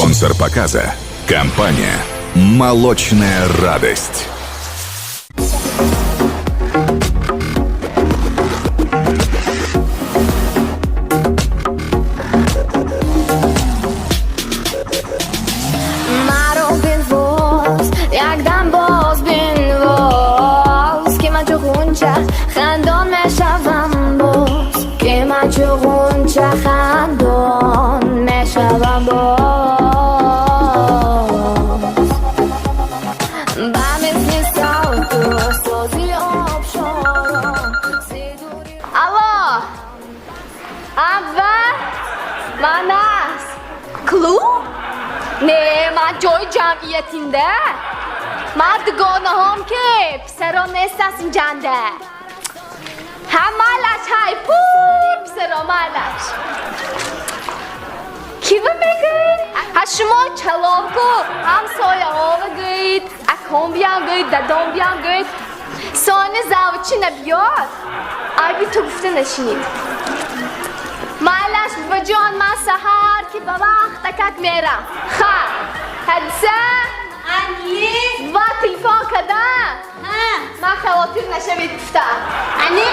Спонсор показа – компания «Молочная радость». خندان میشوم باز که من چو غنچه خندان میشوم باز با مثل ساوتو سازی آبشاران سیدوری الو اول من است کلو؟ نه من جای جمعیتینده مردگانه هم که پسران نیست از این جنده همالش های پور پسران مالش کی بمیگید؟ ها شما چلام کو همسایه ها بگید اکام بیان گید دادام بیان گید سانه زاوچی نبیاد آگی تو گفته نشینید مالش بجان من سهر که به وقت تکت میرم خواهر حدثه انیه و تلفون کده ها من خواتیر نشوید گفتم انیه